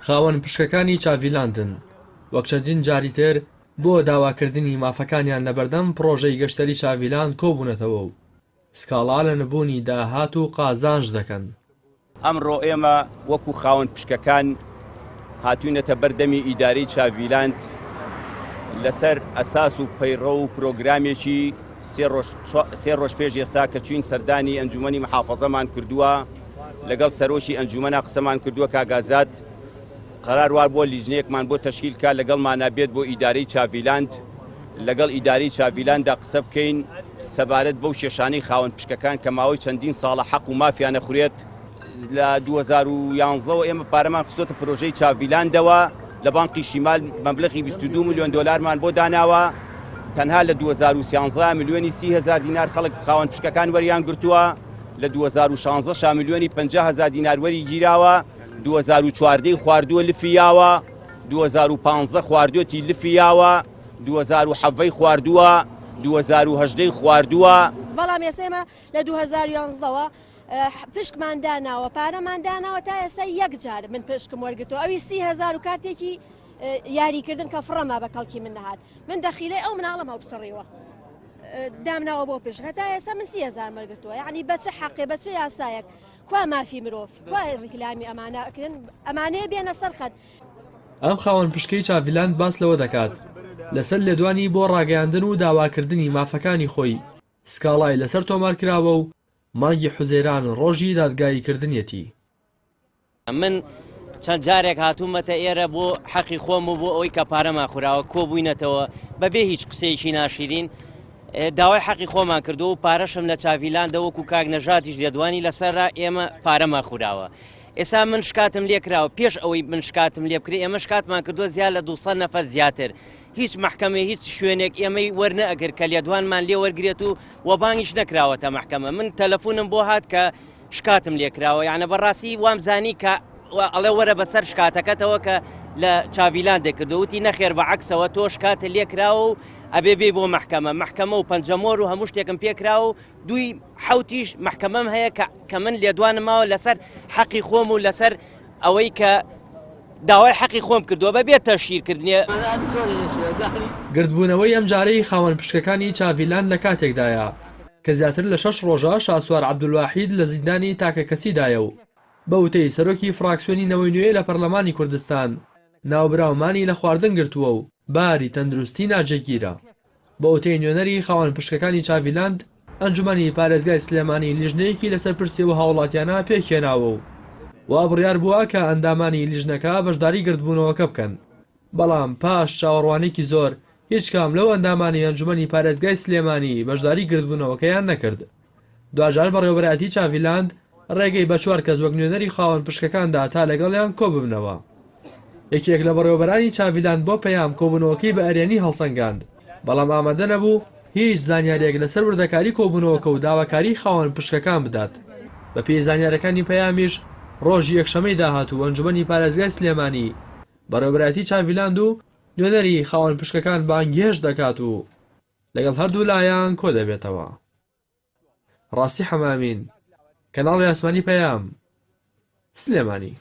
خاوەن پشکەکانی چاڤیلاندن وەک چەندین جاری تر بۆ داواکردنی مافەکانیان لەبەردەم پرۆژەی گەشتەری چاڤیلاند کۆبوونەتەوە و سکاڵا لە نبوونی داهات و قازانج دەکەن. ئەمڕۆ ئێمە وەکو خاوەن پشکەکان هاتوونەتە بەردەمی ئیداری چاڤیلاند لەسەر ئەساس و پەیڕە و پرۆگرامێکی سێ ڕۆژ پێش ئێستا کە چوین سەردانی ئەنجومەنی محافەزەمان کردووە لەگەڵ سەرۆشی ئەنجومەنا قسەمان کردووە کاگازات قەرار وار بۆ لیژنەیەکمان بۆ تەشکیل کا لەگەڵمانە بێت بۆ ئیدارەی چاڤیلاند لەگەڵ ئیداری چاڤیلاندا قسە بکەین سەبارەت بەو شێشانەی خاوەن پشکەکان کە ماوەی چەندین ساڵە حەق و مافیانە خوڕێت. لە 2011ەوە ئێمە پارەمان خستۆتە پرۆژەی چاڤیلاندەوە لە بانقی شیمال مەبلغی 22 میلیۆن دۆلارمان بۆ داناوە. تەنها لە 2013 میلیۆنی 30,000 دینار خەڵک خاوەن پشکەکان وەریان گرتووە، لە 2016 میلیۆنی 50,000 دینار وەری گیراوە، 2014 خواردووە لفیاوە، 2015 خواردوەتی لفیاوە، 2017 خواردووە، 2018 خواردووە. بەڵام ئێسێمە لە 2011ەوە پشکمان داناوە پارەمان داناوە تا ئێستا یەک جار من پشکم وەرگرتەوە ئەوی 30,000 و کارتێکی یاریکردن کە فڕەما بە کەڵکی من نەهات من دەخیلەی ئەو مناڵم هەڵ بسڕیوە دامناوە بۆ پشک تا ئێستا من 30,000 وەرگرتووە یعنی بە چه حەقێ بە چه یاسایەک کوا مافی مرۆڤ کوا ڕیکلامی ئەمانەکردن ئەمانەیە بێنە سەر خەت. ئەم خاوەن پشکەی چاڤیلاند باس لەوە دەکات لەسەر لێدوانی بۆ ڕاگەیاندن و داواکردنی مافەکانی خۆی سکاڵای لەسەر تۆمار کراوە و مانگی حوزەیران ڕۆژی دادگاییکردنیەتی. من چەند جارێک هاتوومەتە ئێرە بۆ حەقی خۆم و بۆ ئەوەی کە پارەمان خوراوە کۆبووینەتەوە بەبێ هیچ قسەیەکی ناشرین داوای حەقی خۆمان کردو و پارەشم لە چاڤیلاندە وەکو کاک نەژادیش لێدوانی لەسەرڕا ئێمە پارەمان خوراوە. ئێستا من شکاتم لێ کراوە پێش ئەوەی من شکاتم لێ بکرێ ئێمە شکاتمان کردووە زیاد لە 200 نەفەر زیاتر هیچ محکەمە هیچ شوێنێک ئێمەی وەرنە ئەگەر کە لێدوانمان لێ وەرگێت و وەبانگیش نەکراوەتە محکەمە. من تەلەفۆنم بۆ هات کە شکاتم لێ کراوە یانە بەڕاستی وام زانی کە ئەڵێ وەرە بەسەر شکاتەکەتەوە کە لە چاڤیلاندێک کردووتی نەخێر بە عەکسەوە تۆ شکاتە لێ کراوە و ئەبێ بێ بۆ محکەمە و پەنجەمۆر و هەموو شتێکم پێکراوە و دوی حوتیش محکەمەم هەیە کە من لێدوانماوە لەسەر حەقی خۆم و لەسەر ئەوەی کە داوای حەقی خۆم کردووە بەبێ تەشیرکردنیە. گردبوونەوەی ئەم جارەی خاوەن پشکەکانی چاڤیلاند لە کاتێکدایە کە زیاتر لە 6 ڕۆژە شاسوار عەبدولواحید لە زیندانی تاکە کەسیدایە و بەوتەی سەرۆکی فراکسیۆنی نەوەی نوێ لە پەرلەمانی کوردستان ناوبراومانی لە خواردن گرتووە و باری تەندروستی ناجێگیرە. بەوتەی نوێنەری خاوەن پشکەکانی چاڤیلاند ئەنجومەنی پارێزگای سلێمانی لیژنەیەکی لەسەر پرسیەوە هاوڵاتیانە پێکهێناوە و وا بڕیار بووە کە ئەندامانی لیژنەکە بەشداری گردبوونەوەکە بکەن. بەڵام پاش چاوەڕوانێکی زۆر هیچ کام لەو ئەندامانی ئەنجومەنی پارێزگای سلێمانی بەشداری گردبوونەوەکەیان نەکرد. دوجار بەڕێوەبەرایەتی چاڤیلاند ڕێگەی بە 4 کەس وەک نوێنەری خاوەن پشکەکاندا تا لەگەڵیان کۆ ببنەوە. یەکێک لە بەڕێوەبەرانی چاڤیلاند بۆ پەیام کۆبوونەوەکەی بە ئەرێنی هەڵسەنگاند بەڵام ئامادە نەبوو هیچ زانیاریەک لەسەر وردەکاری کۆبوونەوەکە و داواکاری خاوەن پشکەکان بدات. بە پێی زانیاریەکانی پەیامیش ڕۆژی یەکشەمەی داهاتوو ئەنجومەنی پارێزگای سلێمانی بەڕێوەبەرایەتی چاڤیلاند و نوێنەری خاوەن پشکەکان بانگهێش دەکات و لەگەڵ هەردوو لایەن کۆ دەبێتەوە. ڕاستی حەمامین کەناڵی ئاسمانی پەیام سلێمانی.